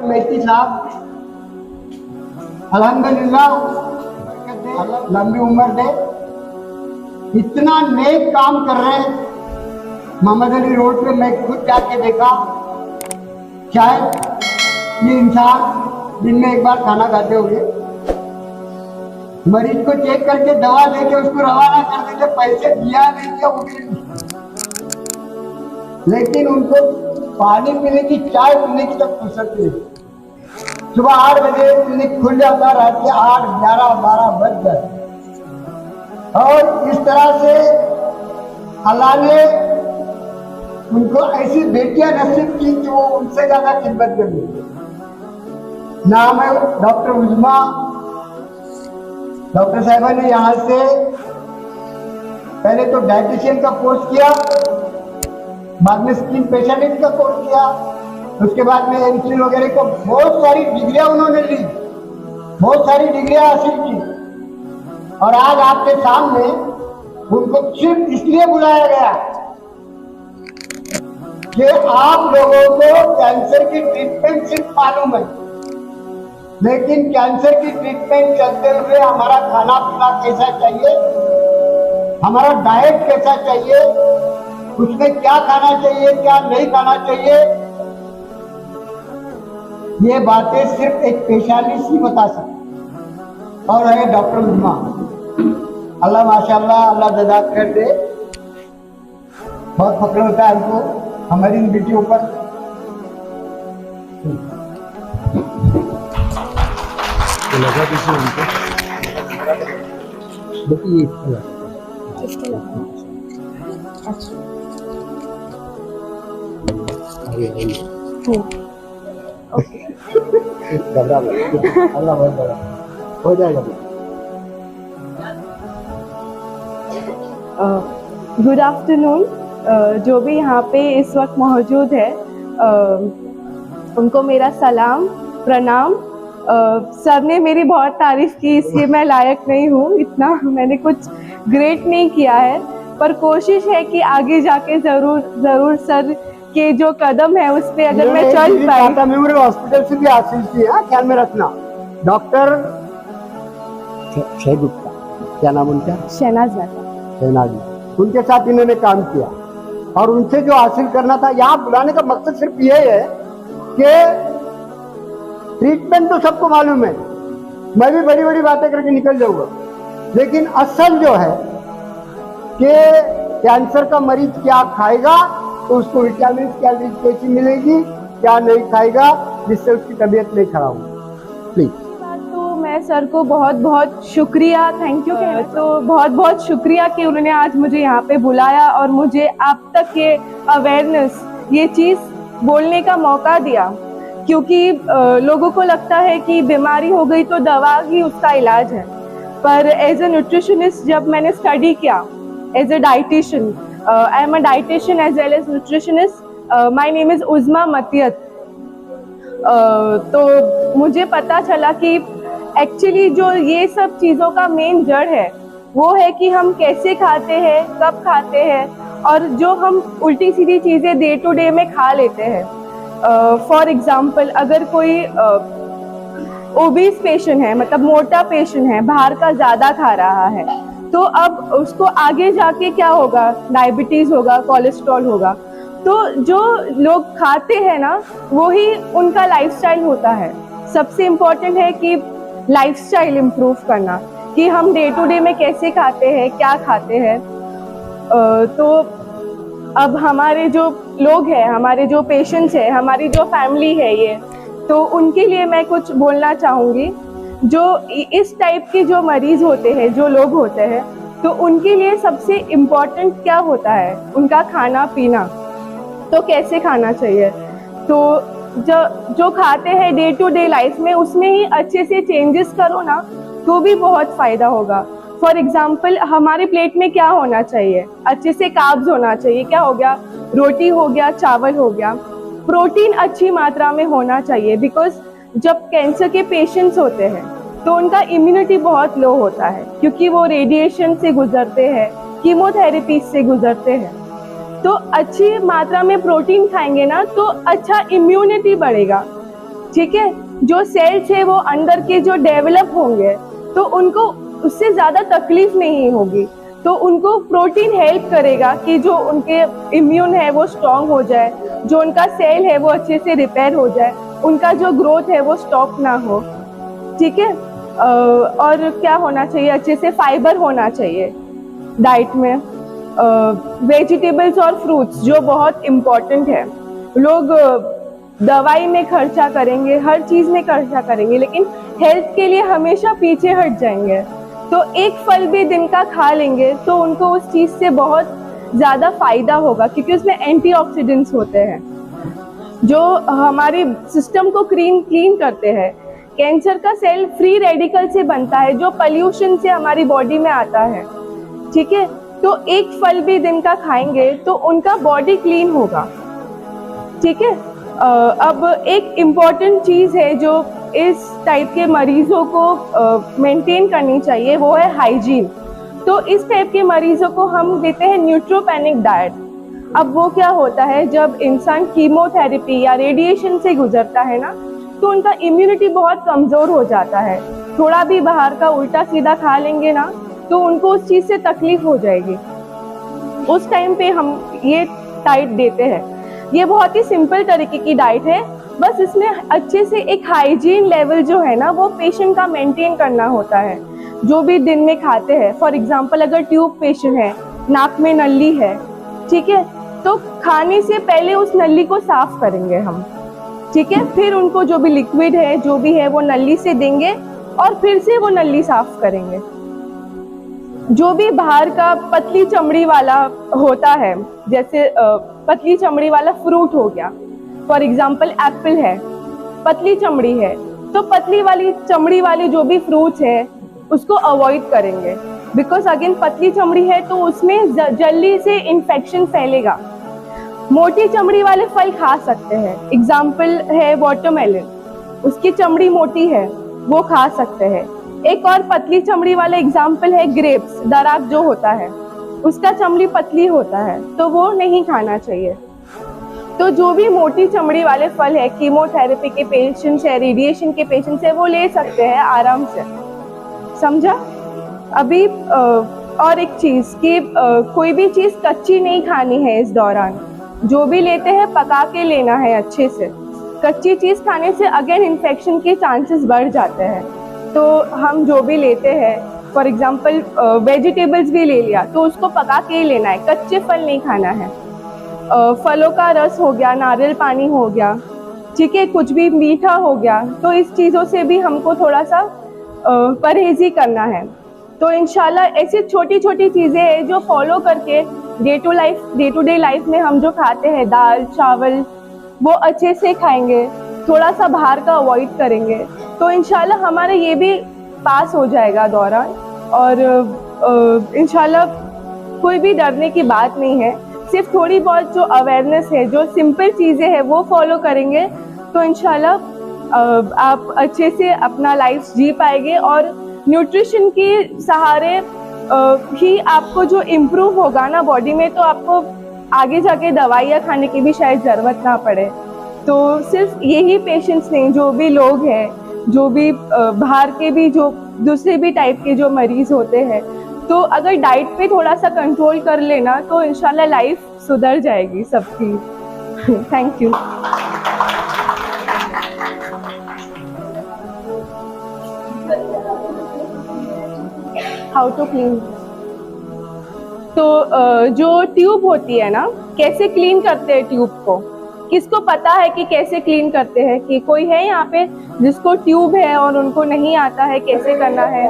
मेहती साहब अल्हम्दुलिल्लाह लंबी उम्र दे, इतना नेक काम कर रहे हैं। मोहम्मद अली रोड पे मैं खुद जाके देखा, शायद ये इंसान दिन में एक बार खाना खाते होंगे। मरीज को चेक करके दवा देके उसको रवाना कर देते, पैसे दिया नहीं दिया वो भी नहीं। लेकिन उनको पानी पीने की, चाय पीने की तक फुर्सत नहीं। सुबह 8 बजे क्लिनिक खुल जाता, रात के 8, 11, 12 बज गए। और इस तरह से अल्लाह ने उनको ऐसी बेटियां नसीब की कि वो उनसे ज्यादा खिदमत करी। नाम है डॉक्टर उज़मा। डॉक्टर साहिबा ने यहाँ से पहले तो डाइटिशियन का कोर्स किया, बाद में स्किन स्पेशलिस्ट का कोर्स किया, उसके बाद में एमफिल वगैरह को बहुत सारी डिग्रियां उन्होंने ली, बहुत सारी डिग्रियां हासिल की। और आज आपके सामने उनको सिर्फ इसलिए बुलाया गया कि आप लोगों को कैंसर की ट्रीटमेंट सिर्फ मालूम है, लेकिन कैंसर की ट्रीटमेंट चलते हुए हमारा खाना पीना कैसा चाहिए, हमारा डाइट कैसा चाहिए, उसमें क्या खाना चाहिए क्या नहीं खाना चाहिए, ये बातें सिर्फ एक स्पेशलिस्ट ही बता सकते। और है डॉक्टर उज़मा, अल्लाह माशाल्लाह, अल्लाह जज़ा कर दे। बहुत फक्र होता है हमको हमारी इन बेटियों पर। लगा दीजिए उनको, देखिए घबरा मत, अल्लाह बहुत बड़ा हो जाएगा। Good afternoon. जो भी यहाँ पे इस वक्त मौजूद है, उनको मेरा सलाम, प्रणाम। सर ने मेरी बहुत तारीफ की, इसलिए मैं लायक नहीं हूँ, इतना मैंने कुछ ग्रेट नहीं किया है, पर कोशिश है कि आगे जाके जरूर सर के जो कदम है उस पे अगर मैं चल पाई। टाटा मेमोरियल हॉस्पिटल से भी हासिल की है, ख्याल में रखना। डॉक्टर शहनाज गुप्ता, क्या नाम उनका? शहनाज जी, उनके साथ इन्होंने काम किया और उनसे जो हासिल करना था। यहाँ बुलाने का मकसद सिर्फ ये है कि ट्रीटमेंट तो सबको मालूम है, मैं भी बड़ी बड़ी बातें करके निकल जाऊंगा, लेकिन असल जो है कि कैंसर का मरीज क्या खाएगा तो उसको विटामिन कैलोरी कैसी मिलेगी, क्या नहीं खाएगा जिससे उसकी तबीयत नहीं खराब हो। प्लीज। तो मैं सर को बहुत बहुत शुक्रिया, थैंक यू तो बहुत बहुत शुक्रिया कि उन्होंने आज मुझे यहाँ पे बुलाया और मुझे आप तक ये अवेयरनेस, ये चीज़ बोलने का मौका दिया। क्योंकि लोगों को लगता है कि बीमारी हो गई तो दवा ही उसका इलाज है, पर एज ए न्यूट्रिशनिस्ट जब मैंने स्टडी किया, as a dietitian, I am a dietitian as well as nutritionist, my name is Uzma Matiyat. तो मुझे पता चला कि एक्चुअली जो ये सब चीज़ों का मेन जड़ है वो है कि हम कैसे खाते हैं, कब खाते हैं, और जो हम उल्टी सीधी चीज़ें डे टू डे में खा लेते हैं। फॉर एग्जाम्पल, अगर कोई ओबीस पेशेंट है, मतलब मोटा पेशेंट है, बाहर का ज़्यादा खा रहा है, तो अब उसको आगे जाके क्या होगा, डायबिटीज़ होगा, कोलेस्ट्रॉल होगा। तो जो लोग खाते हैं ना, वो ही उनका लाइफस्टाइल होता है। सबसे इम्पोर्टेंट है कि लाइफस्टाइल इम्प्रूव करना, कि हम डे टू डे में कैसे खाते हैं, क्या खाते हैं। तो अब हमारे जो लोग हैं, हमारे जो पेशेंट्स हैं, हमारी जो फैमिली है ये, तो उनके लिए मैं कुछ बोलना चाहूँगी। जो इस टाइप के जो मरीज़ होते हैं, जो लोग होते हैं, तो उनके लिए सबसे इम्पोर्टेंट क्या होता है, उनका खाना पीना। तो कैसे खाना चाहिए, तो जो खाते हैं डे टू डे लाइफ में, उसमें ही अच्छे से चेंजेस करो ना, तो भी बहुत फ़ायदा होगा। फॉर एग्जाम्पल, हमारे प्लेट में क्या होना चाहिए, अच्छे से कार्ब्स होना चाहिए। क्या हो गया, रोटी हो गया, चावल हो गया। प्रोटीन अच्छी मात्रा में होना चाहिए, बिकॉज जब कैंसर के पेशेंट्स होते हैं तो उनका इम्यूनिटी बहुत लो होता है, क्योंकि वो रेडिएशन से गुजरते हैं, कीमोथेरेपी से गुजरते हैं। तो अच्छी मात्रा में प्रोटीन खाएंगे ना तो अच्छा इम्यूनिटी बढ़ेगा, ठीक है। जो सेल्स है वो अंदर के जो डेवलप होंगे तो उनको उससे ज़्यादा तकलीफ नहीं होगी, तो उनको प्रोटीन हेल्प करेगा कि जो उनके इम्यून है वो स्ट्रॉन्ग हो जाए, जो उनका सेल है वो अच्छे से रिपेयर हो जाए, उनका जो ग्रोथ है वो स्टॉप ना हो, ठीक है। और क्या होना चाहिए, अच्छे से फाइबर होना चाहिए डाइट में, वेजिटेबल्स और फ्रूट्स जो बहुत इम्पोर्टेंट है। लोग दवाई में खर्चा करेंगे, हर चीज़ में खर्चा करेंगे, लेकिन हेल्थ के लिए हमेशा पीछे हट जाएंगे। तो एक फल भी दिन का खा लेंगे तो उनको उस चीज़ से बहुत ज़्यादा फायदा होगा, क्योंकि उसमें एंटीऑक्सीडेंट्स होते हैं जो हमारे सिस्टम को क्लीन करते हैं। कैंसर का सेल फ्री रेडिकल से बनता है जो पोल्यूशन से हमारी बॉडी में आता है, ठीक है। तो एक फल भी दिन का खाएंगे तो उनका बॉडी क्लीन होगा, ठीक है। अब एक इम्पॉर्टेंट चीज़ है जो इस टाइप के मरीजों को मेंटेन करनी चाहिए, वो है हाइजीन। तो इस टाइप के मरीजों को हम देते हैं न्यूट्रोपेनिक डाइट। अब वो क्या होता है, जब इंसान कीमोथेरेपी या रेडिएशन से गुजरता है ना तो उनका इम्यूनिटी बहुत कमज़ोर हो जाता है। थोड़ा भी बाहर का उल्टा सीधा खा लेंगे ना तो उनको उस चीज़ से तकलीफ हो जाएगी। उस टाइम पे हम ये डाइट देते हैं। ये बहुत ही सिंपल तरीके की डाइट है, बस इसमें अच्छे से एक हाइजीन लेवल जो है ना वो पेशेंट का मेंटेन करना होता है, जो भी दिन में खाते हैं। फॉर एग्जांपल अगर ट्यूब पेशेंट है, नाक में नली है, ठीक है, तो खाने से पहले उस नली को साफ करेंगे हम, ठीक है। फिर उनको जो भी लिक्विड है जो भी है वो नली से देंगे और फिर से वो नली साफ करेंगे। जो भी बाहर का पतली चमड़ी वाला होता है, जैसे पतली चमड़ी वाला फ्रूट हो गया, फॉर एग्जांपल एप्पल है, पतली चमड़ी है, तो पतली वाली चमड़ी वाले जो भी फ्रूट्स है उसको अवॉइड करेंगे, बिकॉज अगेन पतली चमड़ी है तो उसमें जल्दी से इन्फेक्शन फैलेगा। मोटी चमड़ी वाले फल खा सकते हैं, एग्जाम्पल है वाटरमेलन, उसकी चमड़ी मोटी है, वो खा सकते हैं। एक और पतली चमड़ी वाला एग्जाम्पल है ग्रेप्स, दराक जो होता है उसका चमड़ी पतली होता है तो वो नहीं खाना चाहिए। तो जो भी मोटी चमड़ी वाले फल है, कीमोथेरेपी के पेशेंट्स है, रेडिएशन के पेशेंट्स है, वो ले सकते हैं आराम से, समझा। अभी और एक चीज़ कि कोई भी चीज़ कच्ची नहीं खानी है इस दौरान, जो भी लेते हैं पका के लेना है अच्छे से। कच्ची चीज़ खाने से अगेन इन्फेक्शन के चांसेस बढ़ जाते हैं। तो हम जो भी लेते हैं, फॉर एग्जांपल वेजिटेबल्स भी ले लिया तो उसको पका के ही लेना है, कच्चे फल नहीं खाना है। फलों का रस हो गया, नारियल पानी हो गया, ठीक है, कुछ भी मीठा हो गया, तो इस चीज़ों से भी हमको थोड़ा सा परहेज़ी करना है। तो इंशाल्लाह ऐसी छोटी छोटी चीज़ें हैं जो फॉलो करके डे टू डे लाइफ में हम जो खाते हैं दाल चावल वो अच्छे से खाएंगे, थोड़ा सा बाहर का अवॉइड करेंगे, तो इंशाल्लाह हमारा ये भी पास हो जाएगा दौरान। और इंशाल्लाह कोई भी डरने की बात नहीं है, सिर्फ थोड़ी बहुत जो अवेयरनेस है, जो सिंपल चीज़ें हैं वो फॉलो करेंगे तो इंशाल्लाह आप अच्छे से अपना लाइफ जी पाएंगे। और न्यूट्रिशन के सहारे ही आपको जो इम्प्रूव होगा ना बॉडी में, तो आपको आगे जाके दवाइयाँ खाने की भी शायद ज़रूरत ना पड़े। तो सिर्फ यही पेशेंट्स नहीं, जो भी लोग हैं, जो भी बाहर के भी जो दूसरे भी टाइप के जो मरीज़ होते हैं, तो अगर डाइट पे थोड़ा सा कंट्रोल कर लेना तो इंशाल्लाह लाइफ सुधर जाएगी सबकी। Thank you. How to clean, तो जो ट्यूब होती है ना, कैसे क्लीन करते हैं ट्यूब को, किसको पता है कि कैसे क्लीन करते हैं? कि कोई है यहाँ पे जिसको ट्यूब है और उनको नहीं आता है कैसे करना है?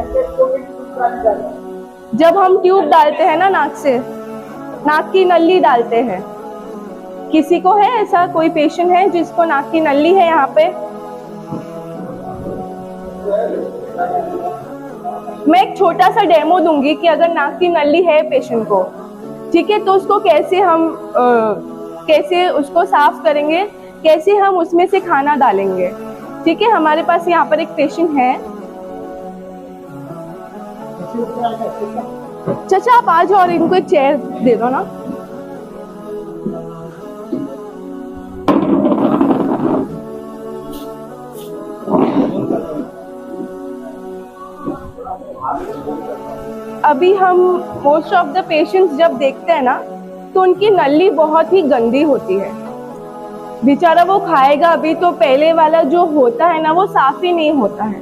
जब हम ट्यूब डालते हैं ना नाक से, नाक की नली डालते हैं, किसी को है ऐसा, कोई पेशेंट है जिसको नाक की नली है यहाँ पे? मैं एक छोटा सा डेमो दूंगी कि अगर नाक की नली है पेशेंट को, ठीक है, तो उसको कैसे हम कैसे उसको साफ करेंगे, कैसे हम उसमें से खाना डालेंगे। ठीक है, हमारे पास यहाँ पर एक पेशेंट है, चाचा आप आ जाओ और इनको एक चेयर दे दो ना। अभी हम मोस्ट ऑफ द पेशेंट्स जब देखते हैं ना तो उनकी नली बहुत ही गंदी होती है। बेचारा वो खाएगा अभी तो पहले वाला जो होता है ना वो साफ ही नहीं होता है,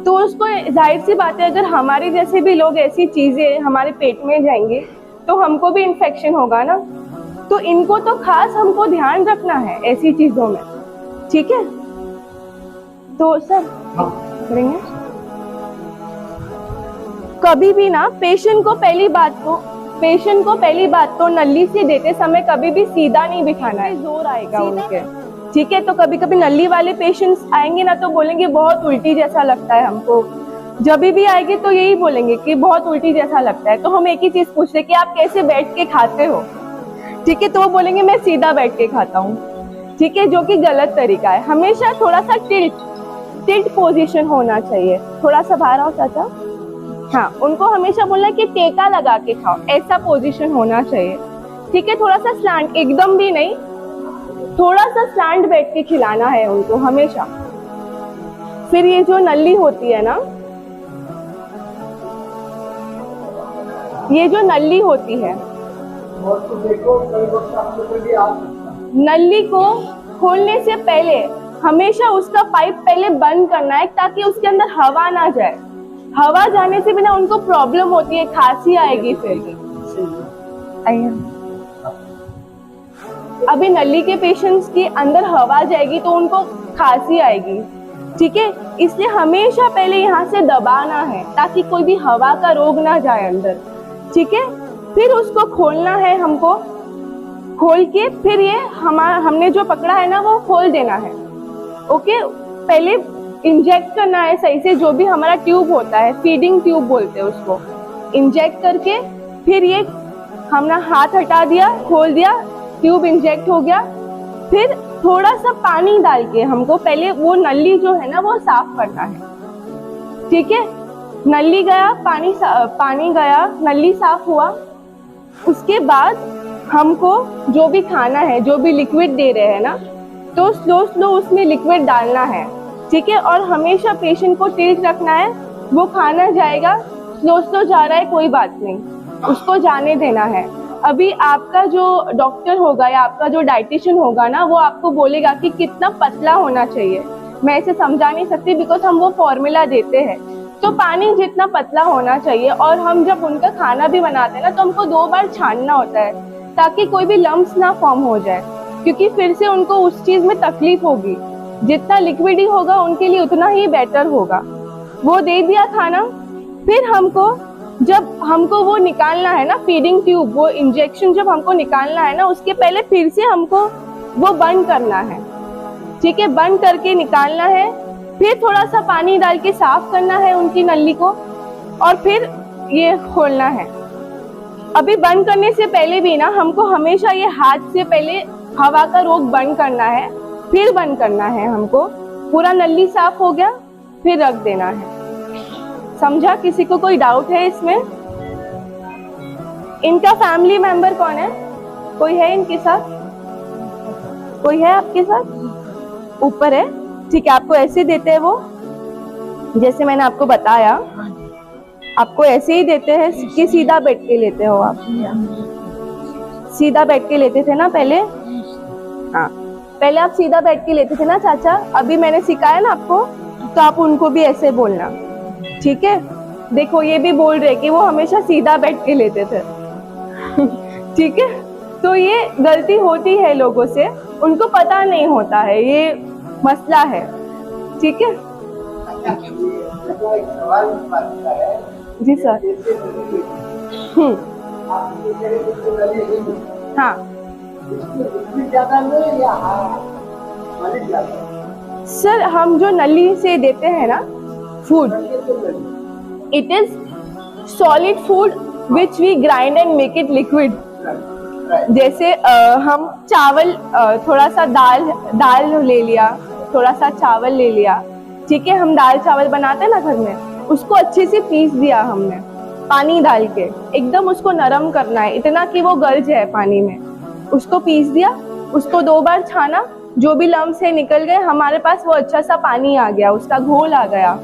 तो उसको जाहिर सी बात है अगर हमारे जैसे भी लोग ऐसी चीजें हमारे पेट में जाएंगे तो हमको भी इन्फेक्शन होगा ना। तो इनको तो खास हमको ध्यान रखना है ऐसी चीजों में, ठीक है। तो सर करेंगे कभी भी ना पेशेंट को पहली बात तो नली से देते समय कभी भी सीधा नहीं बिठाना है, जोर आएगा उनके, ठीक है। तो कभी कभी नली वाले पेशेंट्स आएंगे ना तो बोलेंगे बहुत उल्टी जैसा लगता है हमको, जब भी आएंगे तो यही बोलेंगे कि बहुत उल्टी जैसा लगता है। तो हम एक ही चीज पूछते हैं कि आप कैसे बैठ के खाते हो, ठीक है। तो वो बोलेंगे मैं सीधा बैठ के खाता हूँ, ठीक है, जो कि गलत तरीका है। हमेशा थोड़ा सा टिल्ट पोजीशन होना चाहिए। थोड़ा सा बाहर आओ चाचा। हाँ, उनको हमेशा बोलना है कि टेका लगा के खाओ, ऐसा पोजीशन होना चाहिए, ठीक है। थोड़ा सा स्लैंट, एकदम भी नहीं, थोड़ा सा स्लैंट बैठ के खिलाना है उनको हमेशा। फिर ये जो नली होती है ना, ये जो नली होती है, नली को खोलने से पहले हमेशा उसका पाइप पहले बंद करना है ताकि उसके अंदर हवा ना जाए। हवा जाने से बिना उनको प्रॉब्लम होती है, खांसी आएगी। फिर अभी नली के पेशेंट्स के अंदर हवा जाएगी तो उनको खांसी आएगी, ठीक है। इसलिए हमेशा पहले यहाँ से दबाना है ताकि कोई भी हवा का रोग ना जाए अंदर, ठीक है। फिर उसको खोलना है हमको, खोल के फिर ये हमने जो पकड़ा है ना वो खोल देना है, ओके। पहले इंजेक्ट करना है सही से, जो भी हमारा ट्यूब होता है, फीडिंग ट्यूब बोलते हैं उसको, इंजेक्ट करके फिर ये हमने हाथ हटा दिया, खोल दिया, ट्यूब इंजेक्ट हो गया। फिर थोड़ा सा पानी डाल के हमको पहले वो नली जो है ना वो साफ करना है, ठीक है। नली गया, पानी गया, नली साफ हुआ। उसके बाद हमको जो भी खाना है, जो भी लिक्विड दे रहे हैं ना, तो स्लो उसमें लिक्विड डालना है, ठीक है। और हमेशा पेशेंट को टिल्ट रखना है, वो खाना जाएगा, स्लो जा रहा है कोई बात नहीं, उसको जाने देना है। अभी आपका जो डॉक्टर होगा या आपका जो डाइटिशियन होगा ना, वो आपको बोलेगा कि कितना पतला होना चाहिए। मैं इसे समझा नहीं सकती बिकॉज हम वो फॉर्मूला देते हैं। तो पानी जितना पतला होना चाहिए, और हम जब उनका खाना भी बनाते हैं ना तो हमको 2 बार छानना होता है ताकि कोई भी लम्स ना फॉर्म हो जाए, क्योंकि फिर से उनको उस चीज में तकलीफ होगी। जितना लिक्विड ही होगा उनके लिए उतना ही बेटर होगा। वो दे दिया खाना, फिर जब हमको वो निकालना है ना, फीडिंग ट्यूब, वो इंजेक्शन जब हमको निकालना है ना, उसके पहले फिर से हमको वो बंद करना है, ठीक है। बंद करके निकालना है, फिर थोड़ा सा पानी डाल के साफ करना है उनकी नली को, और फिर ये खोलना है। अभी बंद करने से पहले भी ना हमको हमेशा ये हाथ से पहले हवा का रोक बंद करना है, फिर बंद करना है हमको। पूरा नली साफ हो गया फिर रख देना है। समझा? किसी को कोई डाउट है इसमें? इनका फैमिली मेंबर कौन है? कोई है इनके साथ? कोई है आपके साथ? ऊपर है, ठीक है। आपको ऐसे देते हैं वो, जैसे मैंने आपको बताया, आपको ऐसे ही देते हैं कि सीधा बैठ के लेते हो आप? सीधा बैठ के लेते थे ना पहले? हाँ, पहले आप सीधा बैठ के लेते थे ना चाचा? अभी मैंने सिखाया ना आपको, तो आप उनको भी ऐसे बोलना, ठीक है। देखो ये भी बोल रहे कि वो हमेशा सीधा बैठ के लेते थे ठीक है। तो ये गलती होती है लोगों से, उनको पता नहीं होता है, ये मसला है, ठीक है। जी सर। हाँ सर, हम जो नली से देते हैं ना food, it is solid food which we grind and make it liquid. जैसे हम चावल, थोड़ा सा दाल ले लिया, थोड़ा सा चावल ले लिया, ठीक है। हम दाल चावल बनाते हैं ना घर में, उसको अच्छे से पीस दिया हमने, पानी डाल के एकदम उसको नरम करना है, इतना कि वो गल जाए पानी में। उसको पीस दिया, उसको 2 बार छाना, जो भी लम्स है निकल गए, हमारे पास वो अच्छा सा पानी आ गया, उसका घोल आ गया,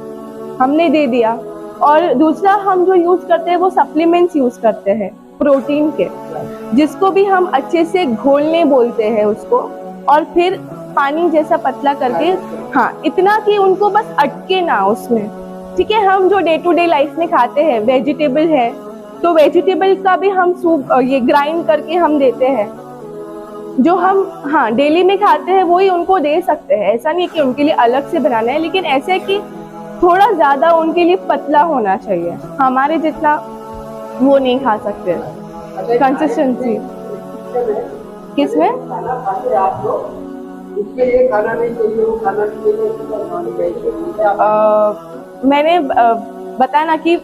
हमने दे दिया। और दूसरा हम जो यूज करते हैं वो सप्लीमेंट्स यूज करते हैं प्रोटीन के, जिसको भी हम अच्छे से घोलने बोलते हैं उसको, और फिर पानी जैसा पतला करके, हाँ, इतना कि उनको बस अटके ना उसमें। ठीक है, हम जो डे टू डे लाइफ में खाते हैं वेजिटेबल है, तो वेजिटेबल का भी हम सूप ये ग्राइंड करके हम देते हैं। जो हम हाँ डेली में खाते हैं वही उनको दे सकते हैं, ऐसा नहीं कि उनके लिए अलग से बनाना है, लेकिन ऐसे कि थोड़ा ज्यादा उनके लिए पतला होना चाहिए, हमारे जितना वो नहीं खा सकते। कंसिस्टेंसी किसमें? खाना खाते आप लोग, उसमें ये खाना नहीं चाहिए, वो खाना नहीं चाहिए, मैंने बताया ना कि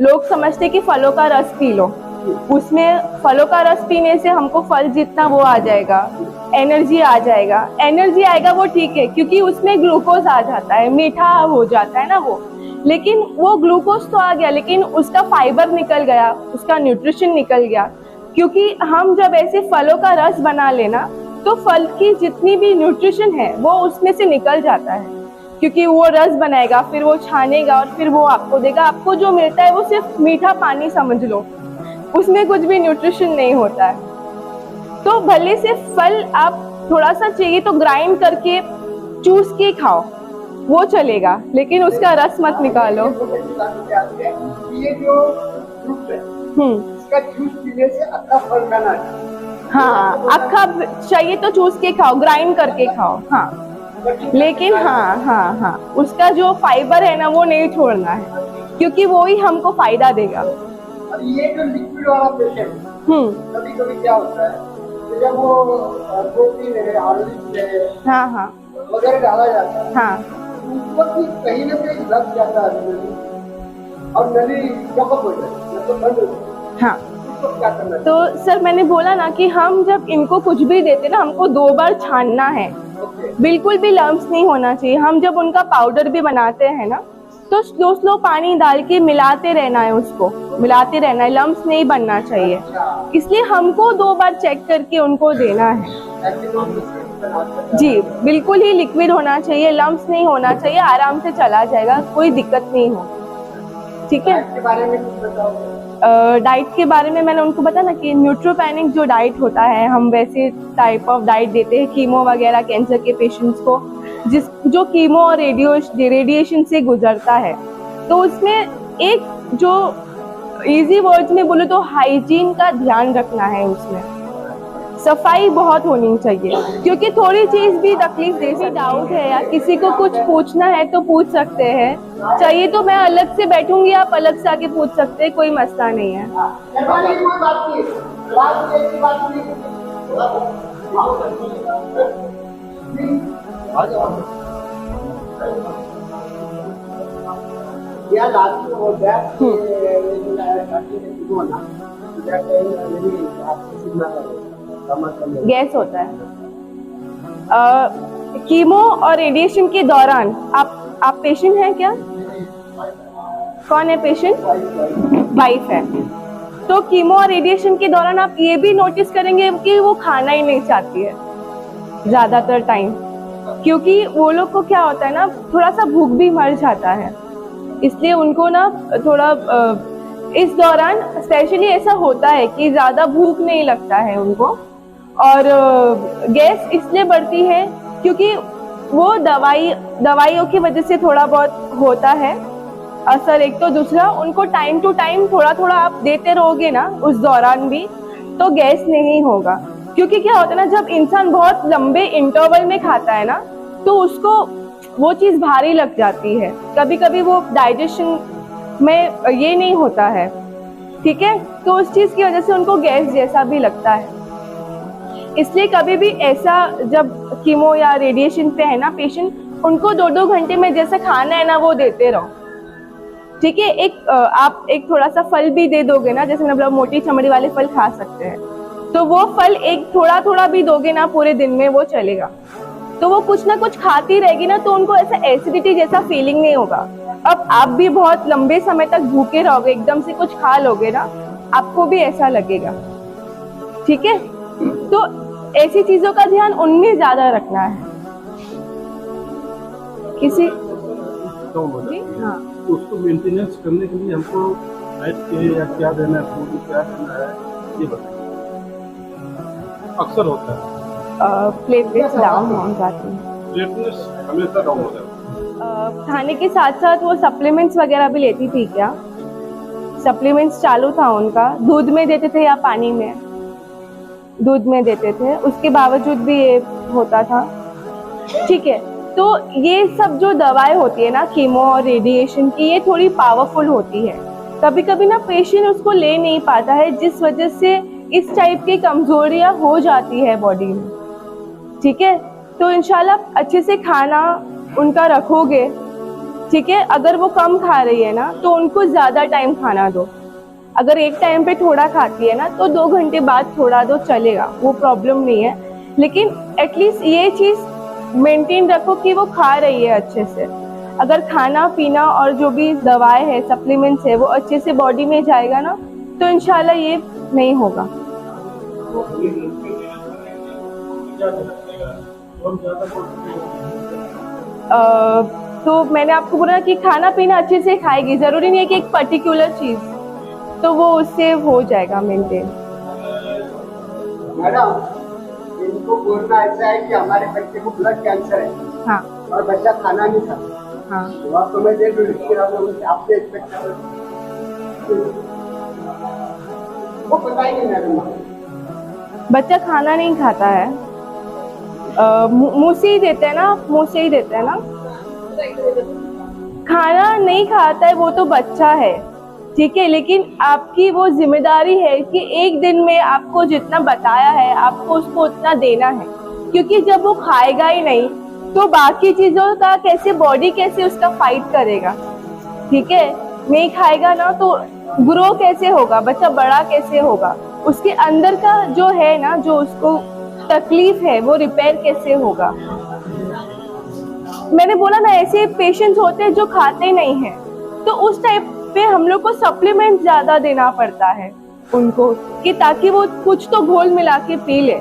लोग समझते कि फलों का रस पी लो, उसमें फलों का रस पीने से हमको फल जितना वो आ जाएगा, एनर्जी आ जाएगा, एनर्जी आएगा वो ठीक है, क्योंकि उसमें ग्लूकोज आ जाता है, मीठा हो जाता है ना वो, लेकिन वो ग्लूकोज तो आ गया, लेकिन उसका फाइबर निकल गया, उसका न्यूट्रिशन निकल गया। क्योंकि हम जब ऐसे फलों का रस बना लेना तो फल की जितनी भी न्यूट्रिशन है वो उसमें से निकल जाता है, क्योंकि वो रस बनाएगा, फिर वो छानेगा और फिर वो आपको देगा। आपको जो मिलता है वो सिर्फ मीठा पानी समझ लो, उसमें कुछ भी न्यूट्रिशन नहीं होता है। तो भले से फल आप थोड़ा सा चाहिए तो ग्राइंड करके चूस के खाओ, वो चलेगा, लेकिन उसका रस मत निकालो। ये जो फ्रूट है, इसका जूस पीने से अच्छा फल खाना है। हाँ, अक्खा चाहिए तो चूस के खाओ, ग्राइंड करके खाओ, हाँ, लेकिन हाँ, उसका जो फाइबर है ना वो नहीं छोड़ना है, क्योंकि वो ही हमको फायदा देगा। और ये जो लिक्विड वाला पेशेंट, कभी कभी क्या होता है कि जब वो प्रोटीन है, हॉर्लिक्स है, हाँ वगैरह डाला जाता है, हाँ, उस वक्त कहीं ना कहीं लग जाता है नली, और नली चौकअप हो जाती है, मतलब बंद हो जाती है। हाँ, तो क्या करना है? तो सर मैंने बोला ना कि हम जब इनको कुछ भी देते ना, हमको 2 बार छानना है, बिल्कुल भी लम्स नहीं होना चाहिए। हम जब उनका पाउडर भी बनाते हैं ना तो स्लो पानी डाल के मिलाते रहना है, उसको मिलाते रहना है, लम्स नहीं बनना चाहिए, इसलिए हमको 2 बार चेक करके उनको देना है। जी, बिल्कुल ही लिक्विड होना चाहिए, लम्स नहीं होना चाहिए, आराम से चला जाएगा, कोई दिक्कत नहीं हो। ठीक है, डाइट के बारे में कुछ बताओ। डाइट के बारे में मैंने उनको बताया ना कि न्यूट्रोपैनिक जो डाइट होता है, हम वैसे टाइप ऑफ डाइट देते हैं कीमो वगैरह कैंसर के पेशेंट्स को, जो कीमो और रेडिएशन से गुजरता है। तो उसमें एक जो इजी वर्ड्स में बोलो तो हाइजीन का ध्यान रखना है, उसमें सफाई बहुत होनी चाहिए, क्योंकि थोड़ी चीज भी तकलीफ दे सकती है। डाउट है या किसी को कुछ पूछना है तो पूछ सकते हैं, चाहिए तो मैं अलग से बैठूंगी, आप अलग से आके पूछ सकते हैं, कोई मसला नहीं है। या लास्ट में हो गया गैस होता है कीमो और रेडिएशन के दौरान। आप पेशेंट हैं क्या? कौन है पेशेंट? वाइफ है। तो कीमो और रेडिएशन के दौरान आप ये भी नोटिस करेंगे कि वो खाना ही नहीं चाहती है ज्यादातर टाइम, क्योंकि वो लोग को क्या होता है ना, थोड़ा सा भूख भी मर जाता है, इसलिए उनको ना थोड़ा इस दौरान स्पेशली ऐसा होता है कि ज़्यादा भूख नहीं लगता है उनको, और गैस इसलिए बढ़ती है क्योंकि वो दवाइयों की वजह से थोड़ा बहुत होता है असर एक, तो दूसरा उनको टाइम टू टाइम थोड़ा थोड़ा आप देते रहोगे ना उस दौरान भी, तो गैस नहीं होगा। क्योंकि क्या होता है ना, जब इंसान बहुत लंबे इंटरवल में खाता है ना तो उसको वो चीज़ भारी लग जाती है, कभी कभी वो डाइजेशन में ये नहीं होता है, ठीक है, तो उस चीज़ की वजह से उनको गैस जैसा भी लगता है। इसलिए कभी भी ऐसा जब कीमो या रेडिएशन पे है ना पेशेंट, उनको 2-2 घंटे में जैसे खाना है ना वो देते रहो, ठीक है। आप एक थोड़ा सा फल भी दे दोगे ना, जैसे मतलब मोटी चमड़ी वाले फल खा सकते हैं, तो वो फल एक थोड़ा थोड़ा भी दोगे ना पूरे दिन में वो चलेगा, तो वो कुछ ना कुछ खाती रहेगी ना, तो उनको ऐसा एसिडिटी जैसा फीलिंग नहीं होगा, अब आप भी बहुत लंबे समय तक भूखे रहोगे, एकदम से कुछ खा लोगे ना, आपको भी ऐसा लगेगा। ठीक है, तो ऐसी चीजों का ध्यान उनमें ज्यादा रखना है। किसी जी हाँ, तो उसको मेंटेनेंस करने के लिए हमको डाइट के या क्या देना है, फूड क्या देना है, ये बताइए। अक्सर होता है प्लेटलेट्स डाउन हो जाती हैं। प्लेटलेट्स हमेशा डाउन हो जाता है। खाने के साथ साथ वो सप्लीमेंट्स वगैरह भी लेती थी क्या? सप्लीमेंट्स चालू था उनका, दूध में देते थे या पानी में? दूध में देते थे, उसके बावजूद भी ये होता था। ठीक है, तो ये सब जो दवाएं होती है ना, कीमो और रेडिएशन की, ये थोड़ी पावरफुल होती है। कभी कभी ना पेशेंट उसको ले नहीं पाता है, जिस वजह से इस टाइप की कमजोरियां हो जाती है बॉडी में। ठीक है, तो इंशाल्लाह अच्छे से खाना उनका रखोगे। ठीक है, अगर वो कम खा रही है ना तो उनको ज्यादा टाइम खाना दो। अगर एक टाइम पे थोड़ा खाती है ना तो 2 घंटे बाद थोड़ा दो, चलेगा, वो प्रॉब्लम नहीं है। लेकिन एटलीस्ट ये चीज मेंटेन रखो कि वो खा रही है अच्छे से। अगर खाना पीना और जो भी दवाएं है, सप्लीमेंट्स है, वो अच्छे से बॉडी में जाएगा ना तो इंशाल्लाह ये नहीं होगा। तो मैंने आपको बोला कि खाना पीना अच्छे से खाएगी, जरूरी नहीं है कि एक पर्टिकुलर चीज, तो वो उससे हो जाएगा मेंटेन। मैडम, इनको बोलना ऐसा है कि हमारे बच्चे को ब्लड कैंसर है। हाँ और बच्चा खाना नहीं खाता। हाँ, तो आपको मैं देख आपसे एक्सपेक्ट कर वो पता ही नहीं मैडम। बच्चा खाना नहीं खाता है, मुंह से ही देते हैं ना, मुंह से ही देते हैं ना। खाना नहीं खाता है वो तो बच्चा है, ठीक है, लेकिन आपकी वो जिम्मेदारी है कि एक दिन में आपको जितना बताया है आपको उसको उतना देना है। क्योंकि जब वो खाएगा ही नहीं तो बाकी चीजों का कैसे, बॉडी कैसे उसका फाइट करेगा? ठीक है, नहीं खाएगा ना तो ग्रो कैसे होगा, बच्चा बड़ा कैसे होगा, उसके अंदर का जो है ना, जो उसको तकलीफ है वो रिपेयर कैसे होगा? मैंने बोला ना, ऐसे पेशेंट्स होते हैं जो खाते नहीं हैं, तो उस टाइप पे हम लोग को सप्लीमेंट ज्यादा देना पड़ता है उनको, कि ताकि वो कुछ तो घोल मिला के पी ले।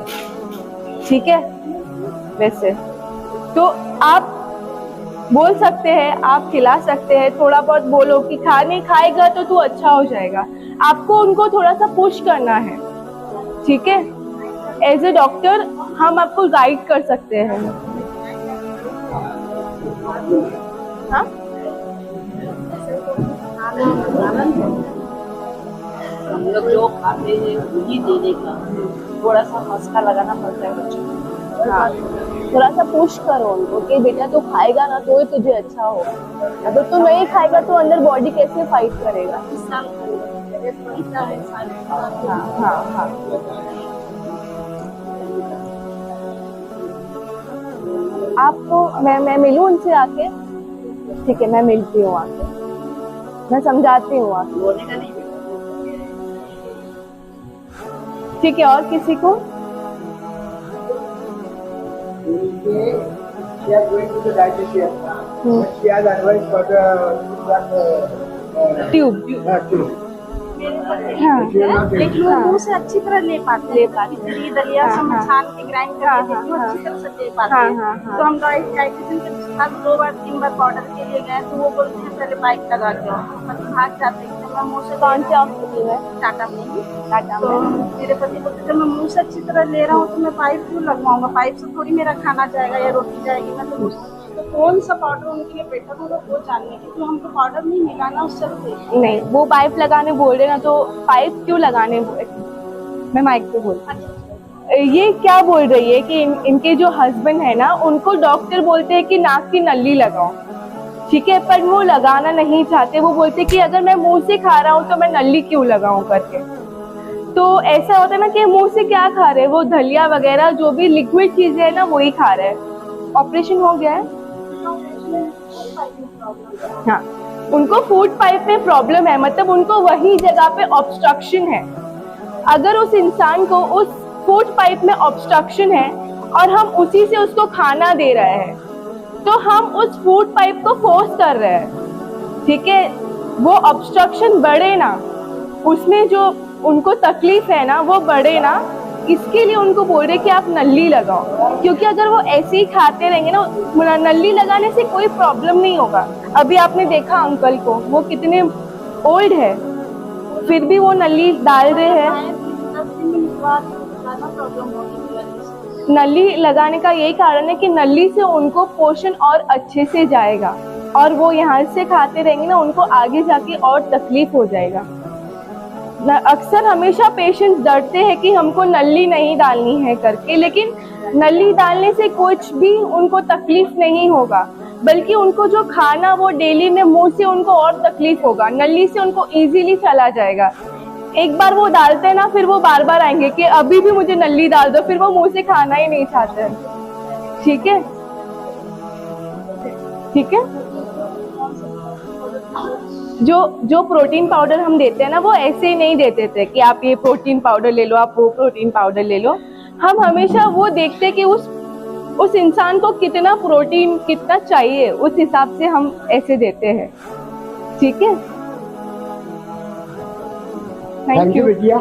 ठीक है, वैसे तो आप बोल सकते हैं, आप खिला सकते हैं, थोड़ा बहुत बोलो कि खाने खाएगा तो तू अच्छा हो जाएगा। आपको उनको थोड़ा सा पुश करना है। ठीक है, एज ए डॉक्टर हम आपको गाइड कर सकते हैं। हाँ, हम लोग जो खाते हैं वही देने का थोड़ा सा मस्का लगाना पड़ता है बच्चों को। हाँ, थोड़ा सा पुश करो उनको कि बेटा तू खाएगा ना तो ही तुझे अच्छा होगा, अगर तू नहीं खाएगा तो अंदर बॉडी कैसे फाइट करेगा? इस साल हाँ हाँ हाँ, आपको मैं मिलूं उनसे आके? ठीक है, मैं मिलती हूँ आके, मैं समझाती हूँ आके। बोलने का नहीं। ठीक है, और किसी को? She is going to the dietitian. She has advice for the tube. tube. हाँ लेकिन वो मुंह से अच्छी तरह ले पाते हैं, खिचड़ी दलिया सब हाँ, छान के ग्राइंड करके हाँ, वो हाँ, अच्छी तरह से ले पाते हाँ, हैं। हाँ, हाँ। तो हम डाइटिशियन के साथ 2 बार 3 बार पाउडर के लिए गए तो वो बोलते हैं पहले पाइप लगा के आओ। मतलब भाग जाते हैं तो मैं मुंह से कौन से हॉस्पिटल में? टाटा में ही। टाटा तो में। मेरे पति बोलते जब मैं मुंह से अच्छी तरह ले रहा हूँ तो मैं पाइप क्यों लगवाऊंगा? पाइप से थोड़ी मेरा खाना जाएगा या रोटी जाएगी। मैं तो कौन सा पाउडर उनके लिए बेटर होगा वो जानने के, तो हमको पाउडर नहीं मिलाना उस चलते। नहीं, वो पाइप लगाने बोल रहे ना, तो पाइप क्यों लगाने बोले? मैं माइक पे बोल, ये क्या बोल रही है कि इनके जो हस्बैंड है ना, उनको डॉक्टर बोलते हैं कि नाक की नली लगाओ। ठीक है, पर वो लगाना नहीं चाहते। वो बोलते कि अगर मैं मुंह से खा रहा हूँ तो मैं नली क्यों लगाऊं करके। तो ऐसा होता है ना कि मुंह से क्या खा रहे हैं, वो दलिया वगैरह जो भी लिक्विड चीजें है ना वही खा रहे हैं। ऑपरेशन हो गया है? हाँ, उनको फूड पाइप में प्रॉब्लम है, मतलब उनको वही जगह पे ऑब्स्ट्रक्शन है। अगर उस इंसान को उस फूड पाइप में ऑब्स्ट्रक्शन है और हम उसी से उसको खाना दे रहे हैं तो हम उस फूड पाइप को फोर्स कर रहे हैं। ठीक है, वो ऑब्स्ट्रक्शन बढ़े ना, उसमें जो उनको तकलीफ है ना वो बढ़े ना, इसके लिए उनको बोल रहे कि आप नली लगाओ। क्योंकि अगर वो ऐसे ही खाते रहेंगे ना, नली लगाने से कोई प्रॉब्लम नहीं होगा। अभी आपने देखा अंकल को, वो कितने ओल्ड है, फिर भी वो नली डाल रहे हैं। 10 दिन बाद ज़्यादा प्रॉब्लम होगी। नली लगाने का यही कारण है कि नली से उनको पोषण और अच्छे से जाएगा, और वो यहाँ से खाते रहेंगे ना, उनको आगे जाके और तकलीफ हो जाएगा। अक्सर हमेशा पेशेंट्स डरते हैं कि हमको नली नहीं डालनी है करके, लेकिन नली डालने से कुछ भी उनको तकलीफ नहीं होगा, बल्कि उनको जो खाना वो डेली में मुंह से उनको और तकलीफ होगा। नली से उनको इजीली चला जाएगा। एक बार वो डालते हैं ना, फिर वो बार बार आएंगे कि अभी भी मुझे नली डाल दो, फिर वो मुंह से खाना ही नहीं चाहते। ठीक है, ठीक है। जो प्रोटीन पाउडर हम देते हैं ना, वो ऐसे ही नहीं देते थे कि आप ये प्रोटीन पाउडर ले लो, आप वो प्रोटीन पाउडर ले लो। हम हमेशा वो देखते कि उस इंसान को कितना प्रोटीन कितना चाहिए, उस हिसाब से हम ऐसे देते हैं। ठीक है, थैंक यू बिटिया।